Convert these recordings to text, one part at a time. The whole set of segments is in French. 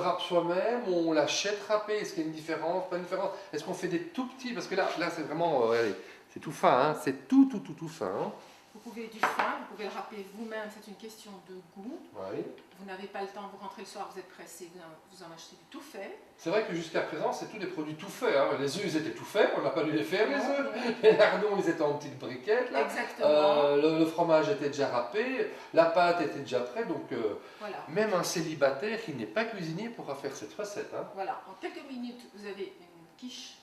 râpe soi-même, on l'achète râpé, est-ce qu'il y a une différence, pas une différence? Est-ce qu'on fait des tout petits? Parce que là c'est vraiment, allez, c'est tout fin, hein, c'est tout fin. Hein. Vous pouvez du fin, vous pouvez le râper vous-même, c'est une question de goût. Oui. Vous n'avez pas le temps, vous rentrez le soir, vous êtes pressé, vous en achetez du tout fait. C'est vrai que jusqu'à présent, c'est tous des produits tout faits. Hein. Les œufs, ils étaient tout faits, on n'a pas dû les faire, les œufs. Les lardons, ils étaient en petites briquettes. Là. Exactement. Le fromage était déjà râpé, la pâte était déjà prête, donc voilà. Même un célibataire qui n'est pas cuisinier pourra faire cette recette. Hein. Voilà, en quelques minutes, vous avez une quiche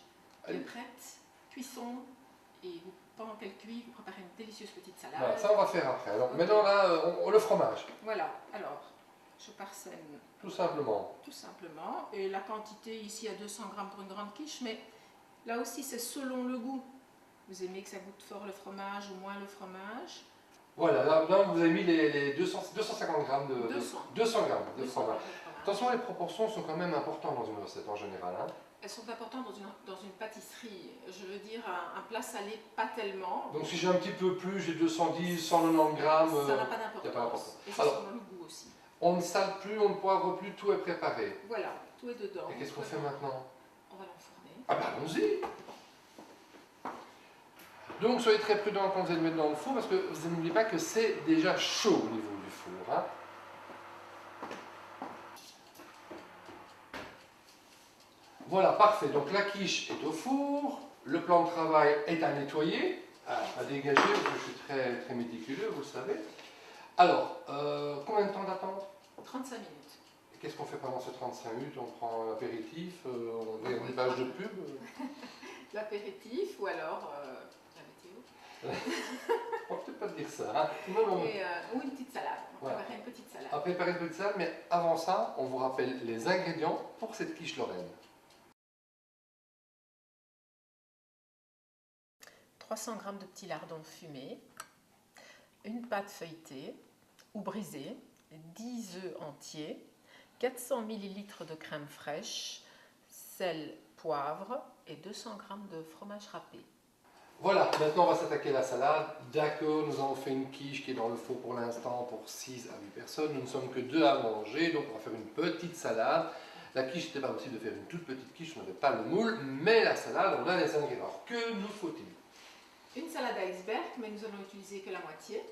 qui est prête, cuisson, et pendant qu'elle cuit, vous préparez une délicieuse petite salade. Voilà, ça on va faire après. Alors maintenant là, le fromage. Voilà, alors je parsème. Tout simplement. Tout simplement. Et la quantité ici à 200 grammes pour une grande quiche, mais là aussi c'est selon le goût. Vous aimez que ça goûte fort le fromage ou moins le fromage? Voilà, là vous avez mis les 250 grammes de 200 grammes de fromage. Attention, les proportions sont quand même importantes dans une recette en général. Hein. Elles sont importantes dans une pâtisserie. Je veux dire, un plat salé, pas tellement. Donc si j'ai un petit peu plus, j'ai 210, 190 grammes. Ça n'a pas d'importance. Et c'est selon le goût aussi. On ne sale plus, on ne poivre plus, tout est préparé. Voilà, tout est dedans. Et qu'est-ce qu'on fait maintenant? On va l'enfourner. Ah bah allons-y. Donc soyez très prudents quand vous allez le mettre dans le four, parce que vous n'oubliez pas que c'est déjà chaud au niveau du four. Hein. Voilà, parfait. Donc la quiche est au four, le plan de travail est à nettoyer, à dégager, parce que je suis très méticuleux, vous le savez. Alors, combien de temps d'attente? 35 minutes. Et qu'est-ce qu'on fait pendant ces 35 minutes? On prend un apéritif, on regarde une page de pub? L'apéritif ou alors la météo. On ne peut peut-être pas dire ça. Hein. Non. Ou une petite salade. On va préparer une petite salade. On va préparer une petite salade, mais avant ça, on vous rappelle les ingrédients pour cette quiche lorraine. 300 g de petits lardons fumés, une pâte feuilletée ou brisée, 10 œufs entiers, 400 ml de crème fraîche, sel, poivre et 200 g de fromage râpé. Voilà, maintenant on va s'attaquer à la salade. D'accord, nous avons fait une quiche qui est dans le four pour l'instant pour 6 à 8 personnes. Nous ne sommes que 2 à manger, donc on va faire une petite salade. La quiche, n'était pas possible de faire une toute petite quiche, on n'avait pas le moule, mais la salade, on a les ingrédients. Alors, que nous faut-il? Une salade iceberg, mais nous allons utiliser que la moitié.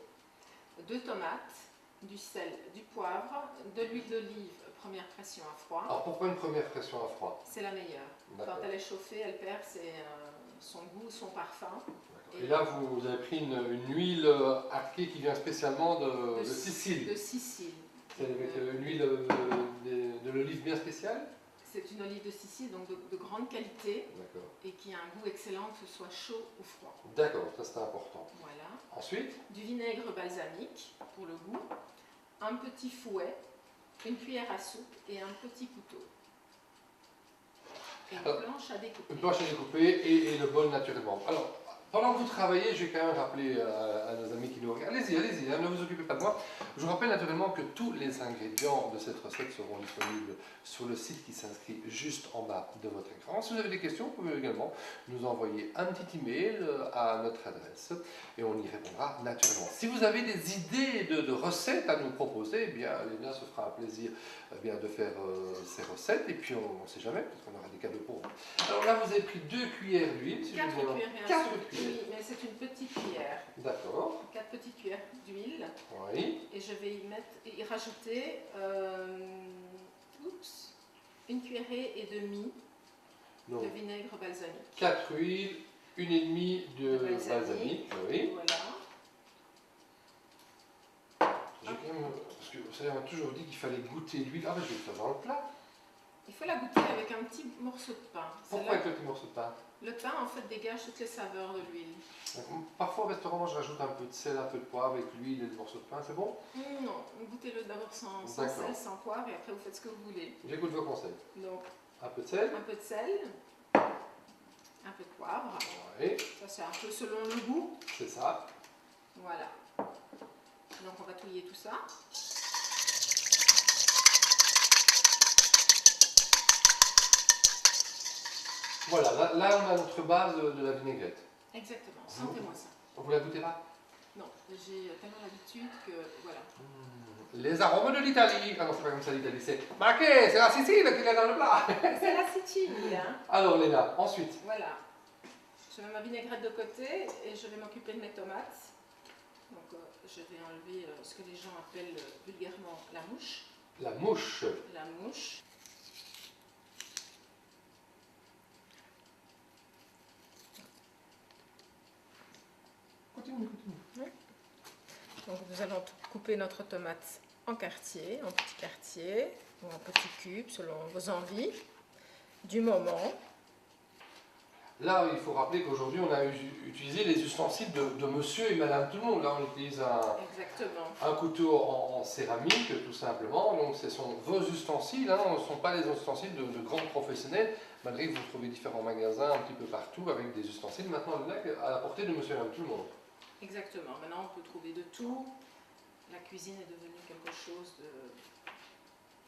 2 tomates, du sel, du poivre, de l'huile d'olive, première pression à froid. Alors pourquoi une première pression à froid? C'est la meilleure. Quand elle est chauffée, elle perd son goût, son parfum. Et là, vous avez pris une huile arquée qui vient spécialement de Sicile. De Sicile. C'est avec une huile de l'olive bien spéciale? C'est une olive de Sicile, donc de grande qualité, et qui a un goût excellent, que ce soit chaud ou froid. D'accord, ça c'est important. Voilà. Ensuite? Du vinaigre balsamique pour le goût, un petit fouet, une cuillère à soupe et un petit couteau. Et une planche à découper. Une planche à découper et le bol naturellement. Alors, pendant que vous travaillez, je vais quand même rappeler à nos amis qui nous regardent. Allez-y, hein, ne vous occupez pas de moi. Je vous rappelle naturellement que tous les ingrédients de cette recette seront disponibles sur le site qui s'inscrit juste en bas de votre écran. Si vous avez des questions, vous pouvez également nous envoyer un petit email à notre adresse et on y répondra naturellement. Si vous avez des idées de recettes à nous proposer, eh bien, Léna se fera un plaisir de faire ces recettes et puis on ne sait jamais, parce qu'on aura des cadeaux pour vous. Alors là, vous avez pris 2 cuillères d'huile. Si 4 cuillères. 4 cuillères. Oui, mais c'est une petite cuillère. D'accord. 4 petites cuillères d'huile. Oui. Et je vais y rajouter une cuillerée et demie de vinaigre balsamique. 4 huiles, 1,5 de balsamique. Oui. Voilà. Parce que vous savez, on m'a toujours dit qu'il fallait goûter l'huile. Ah, mais je vais le faire dans le plat. Il faut la goûter avec un petit morceau de pain. Pourquoi avec le petit morceau de pain? Le pain, en fait, dégage toutes les saveurs de l'huile. Parfois, au restaurant, je rajoute un peu de sel, un peu de poivre avec l'huile et le morceau de pain. C'est bon? Non, goûtez-le d'abord sans sel, sans poivre, et après vous faites ce que vous voulez. J'écoute vos conseils. Donc, un peu de sel. Un peu de sel. Un peu de poivre. Oui. Ça, c'est un peu selon le goût. C'est ça. Voilà. Donc, on va touiller tout ça. Voilà, là on a notre base de la vinaigrette. Exactement, sentez-moi ça. Vous la goûtez pas? Non, j'ai tellement l'habitude que voilà. Les arômes de l'Italie. Ah non, c'est pas comme ça l'Italie, c'est... Ma qu'est, c'est la Sicile qu'il y a dans le plat. C'est la Sicile, hein. Alors Léna, ensuite. Voilà. Je mets ma vinaigrette de côté et je vais m'occuper de mes tomates. Donc je vais enlever ce que les gens appellent vulgairement la mouche. La mouche. La mouche. Continue. Donc nous allons couper notre tomate en quartiers, en petits quartiers ou en petits cubes selon vos envies du moment. Là, il faut rappeler qu'aujourd'hui, on a utilisé les ustensiles de monsieur et madame tout le monde. Là, on utilise un couteau en céramique, tout simplement. Donc, ce sont vos ustensiles, hein, ce ne sont pas les ustensiles de grands professionnels, malgré que vous trouvez différents magasins un petit peu partout avec des ustensiles. Maintenant, là, à la portée de monsieur et madame tout le monde. Exactement. Maintenant, on peut trouver de tout. La cuisine est devenue quelque chose de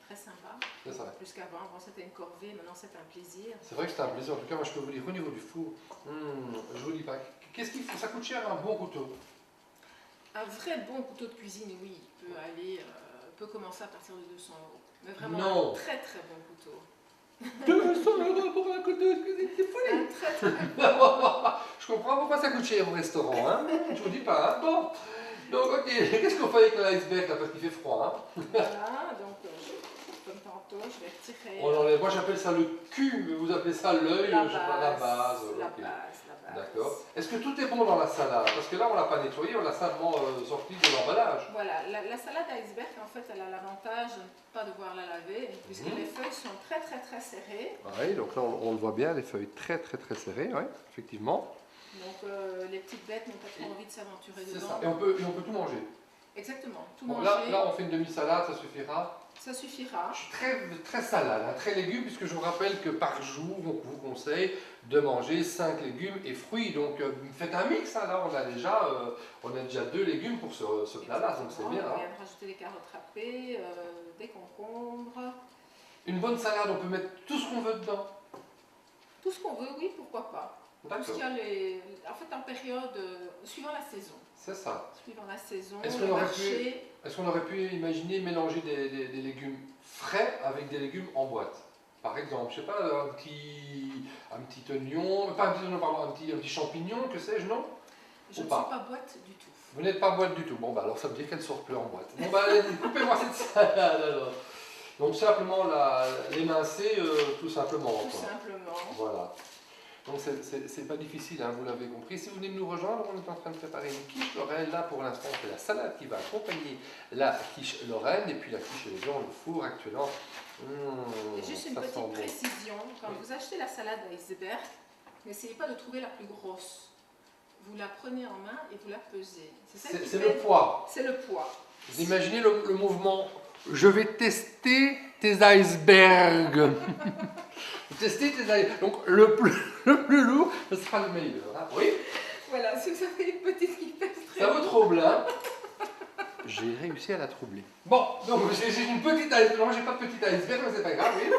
très sympa. C'est ça. Plus qu'avant. Avant, c'était une corvée. Maintenant, c'est un plaisir. C'est vrai que c'est un plaisir. En tout cas, moi, je peux vous dire, au niveau du four, je vous dis pas. Qu'est-ce qu'il faut? Ça coûte cher, un bon couteau? Un vrai bon couteau de cuisine, oui, peut commencer à partir de 200 €. Mais vraiment Non. un très très bon couteau. 200 € pour un couteau de cuisine, c'est fou. Un très très bon. Je comprends pourquoi ça coûte cher au restaurant, hein. Je vous dis pas, hein. Bon, donc ok, qu'est-ce qu'on fait avec l'iceberg là, parce qu'il fait froid, hein. Voilà, donc comme tantôt, je vais retirer On enlève, moi j'appelle ça le cul, mais vous appelez ça l'œil, la je sais pas, la base. la Ok. base. D'accord. Est-ce que tout est bon dans la salade? Parce que là on l'a pas nettoyé, on l'a simplement sorti de l'emballage. Voilà, la salade iceberg, en fait, elle a l'avantage de ne pas devoir la laver, puisque les feuilles sont très très très serrées. Oui, donc là on le voit bien, les feuilles très serrées, oui, effectivement. Donc les petites bêtes n'ont pas trop envie de s'aventurer dedans. C'est ça, et on peut tout manger. Exactement, tout Bon, manger. là on fait une demi-salade, ça suffira. Ça suffira. Je suis très salade, hein, très légumes, puisque je vous rappelle que par jour, on vous conseille de manger 5 légumes et fruits. Donc faites un mix, hein, là on a déjà 2 légumes pour ce plat-là, donc c'est bien. On Hein. vient de rajouter des carottes râpées, des concombres. Une bonne salade, on peut mettre tout ce qu'on veut dedans. Tout ce qu'on veut, oui, pourquoi pas. Tout ce qu'il y a en fait, en période, suivant la saison. C'est ça. Suivant la saison, Est-ce qu'on aurait pu imaginer mélanger des légumes frais avec des légumes en boîte? Par exemple, je sais pas, un petit oignon, pas un petit oignon, pardon, un petit champignon, que sais-je, non? Je ne suis pas boîte du tout. Vous n'êtes pas boîte du tout. Bon, bah alors ça veut dire qu'elle ne sort plus en boîte. Bon, bah allez, coupez-moi cette salade alors. Donc simplement l'émincer, tout simplement. Tout simplement. Voilà. Donc c'est pas difficile, hein, vous l'avez compris. Si vous venez de nous rejoindre, on est en train de préparer une quiche lorraine. Là pour l'instant c'est la salade qui va accompagner la quiche lorraine et puis la quiche est dans le four actuellement. Et juste une petite précision, quand vous achetez la salade iceberg, n'essayez pas de trouver la plus grosse. Vous la prenez en main et vous la pesez. C'est le poids. C'est le poids. Vous imaginez le mouvement. Je vais tester tes icebergs. Tester tes icebergs. Donc le plus lourd, ce sera le meilleur. Hein. Oui. Voilà, si vous avez une petite qui pèse très ça vous trouble, hein. J'ai réussi à la troubler. Bon, donc j'ai une petite iceberg. Non, j'ai pas de petite iceberg, mais c'est pas grave, oui.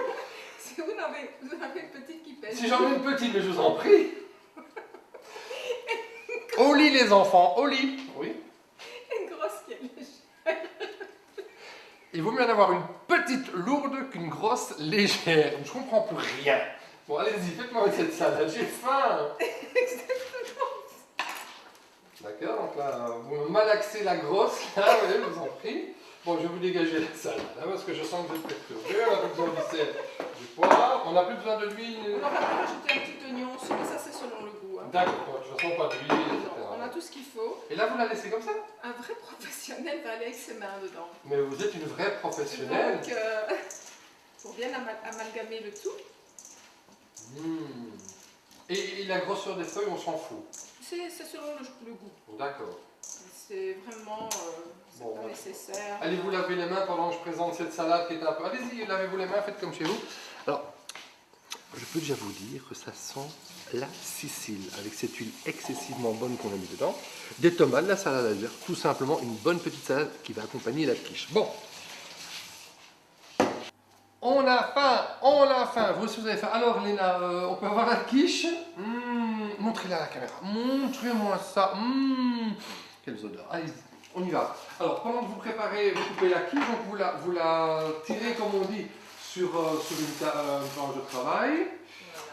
Si vous en avez une petite qui pèse. Si j'en ai une petite, mais je vous en prie. Au lit, les enfants, au lit. Oui. Une grosse qui est légère. Il vaut mieux en avoir une petite lourde qu'une grosse légère. Je comprends plus rien. Bon, allez-y, faites-moi cette salade, j'ai faim. D'accord, donc là, vous me malaxez la grosse, là, oui, je vous en prie. Bon, je vais vous dégager la salade, hein, parce que je sens que vous êtes perturbés. On n'a plus besoin du sel, du poivre, on n'a plus besoin de l'huile. On aurait pu rajouter un petit oignon, mais ça c'est selon le goût. Hein. D'accord, de toute façon, pas d'huile, etc. On a tout ce qu'il faut. Et là, vous la laissez comme ça? Un vrai professionnel va aller avec ses mains dedans. Mais vous êtes une vraie professionnelle. Donc, pour bien amalgamer le tout. Et la grosseur des feuilles, on s'en fout. C'est selon le goût. D'accord. C'est vraiment pas nécessaire. Allez vous laver les mains pendant que je présente cette salade qui est un peu... Allez-y, lavez-vous les mains, faites comme chez vous. Alors, je peux déjà vous dire que ça sent la Sicile, avec cette huile excessivement bonne qu'on a mis dedans. Des tomates, de la salade à l'heure, tout simplement une bonne petite salade qui va accompagner la quiche. Bon. On a faim, vous aussi vous avez faim. Alors Léna, on peut avoir la quiche? Montrez-la à la caméra, montrez-moi ça. Quelles odeurs. Allez-y, on y va. Alors, pendant que vous préparez, vous coupez la quiche, donc vous la tirez, comme on dit, sur une planche de travail.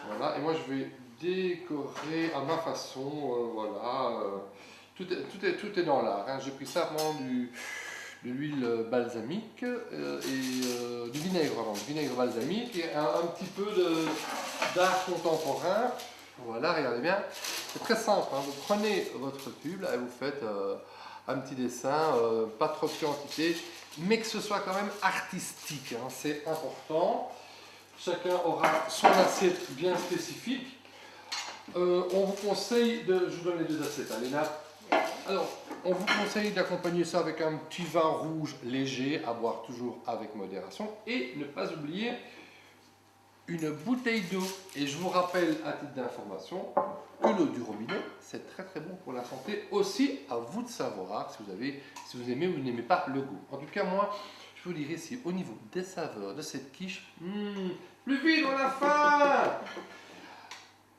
Voilà, et moi je vais décorer à ma façon, voilà. Tout est dans l'art. Hein. J'ai pris simplement de l'huile balsamique et du vinaigre, pardon, du vinaigre balsamique et un petit peu d'art contemporain. Voilà, regardez bien. C'est très simple. Hein. Vous prenez votre tube là, et vous faites un petit dessin, pas trop de quantité, mais que ce soit quand même artistique. Hein. C'est important. Chacun aura son assiette bien spécifique. On vous conseille de... Je vous donne les deux assiettes, hein, Léna. Alors, on vous conseille d'accompagner ça avec un petit vin rouge léger, à boire toujours avec modération. Et ne pas oublier une bouteille d'eau. Et je vous rappelle, à titre d'information, que l'eau du robinet, c'est très très bon pour la santé. Aussi, à vous de savoir si vous aimez ou vous n'aimez pas le goût. En tout cas, moi, je vous dirais si au niveau des saveurs de cette quiche, plus vite, on a faim!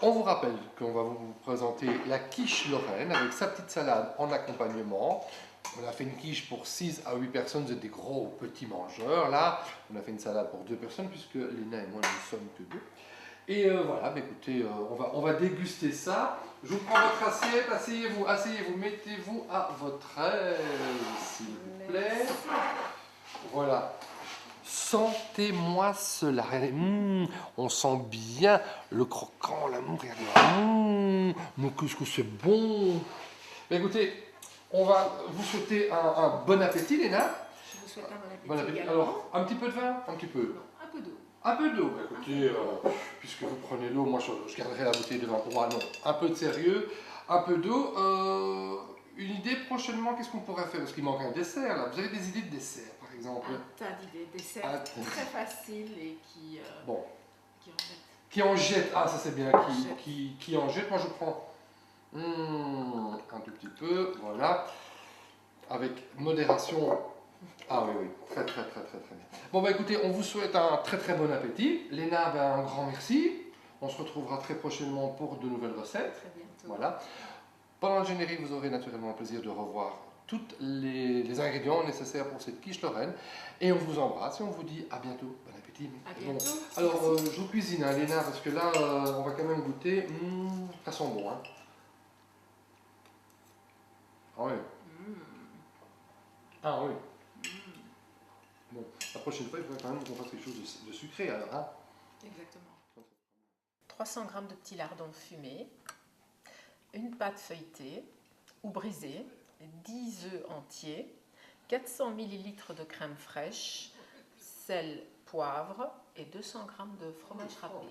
On vous rappelle qu'on va vous présenter la quiche Lorraine avec sa petite salade en accompagnement. On a fait une quiche pour 6 à 8 personnes, vous êtes des gros ou petits mangeurs. Là, on a fait une salade pour 2 personnes puisque Léna et moi ne sommes que 2. Et voilà, bah écoutez, on va déguster ça. Je vous prends votre assiette, asseyez-vous, mettez-vous à votre aise, s'il vous plaît. Voilà. Sentez-moi cela. On sent bien le croquant, l'amour. Mais qu'est-ce que c'est bon. Mais écoutez, on va vous souhaiter un bon appétit, Léna. Je vous souhaite un bon appétit. Bon appétit. Également. Alors, un petit peu de vin, un petit peu. Non, un peu d'eau. Un peu d'eau. Écoutez, puisque vous prenez l'eau, moi je garderai la bouteille de vin pour moi. Non, un peu de sérieux, un peu d'eau. Une idée prochainement, qu'est-ce qu'on pourrait faire? Parce qu'il manque un dessert là. Vous avez des idées de dessert par exemple? Un tas d'idées, desserts très faciles et qui bon. qui en jettent. Qui en jette. Ah, ça c'est bien. Qui en jette. Moi je prends un tout petit peu. Voilà. Avec modération. Ah oui, oui. Très bien. Bon bah écoutez, on vous souhaite un très très bon appétit. Léna, un grand merci. On se retrouvera très prochainement pour de nouvelles recettes. Très bientôt. Voilà. Pendant le générique, vous aurez naturellement le plaisir de revoir tous les ingrédients nécessaires pour cette quiche Lorraine. Et on vous embrasse et on vous dit à bientôt. Bon appétit. À bientôt. Bon. Alors, je vous cuisine, hein, Léna, parce que là, on va quand même goûter. Ça sent bon, hein. Ah oui. Ah oui. Bon, la prochaine fois, il faudrait quand même qu'on fasse quelque chose de sucré, alors, hein. Exactement. 300 g de petits lardons fumés, une pâte feuilletée ou brisée, 10 œufs entiers, 400 ml de crème fraîche, sel, poivre et 200 g de fromage râpé.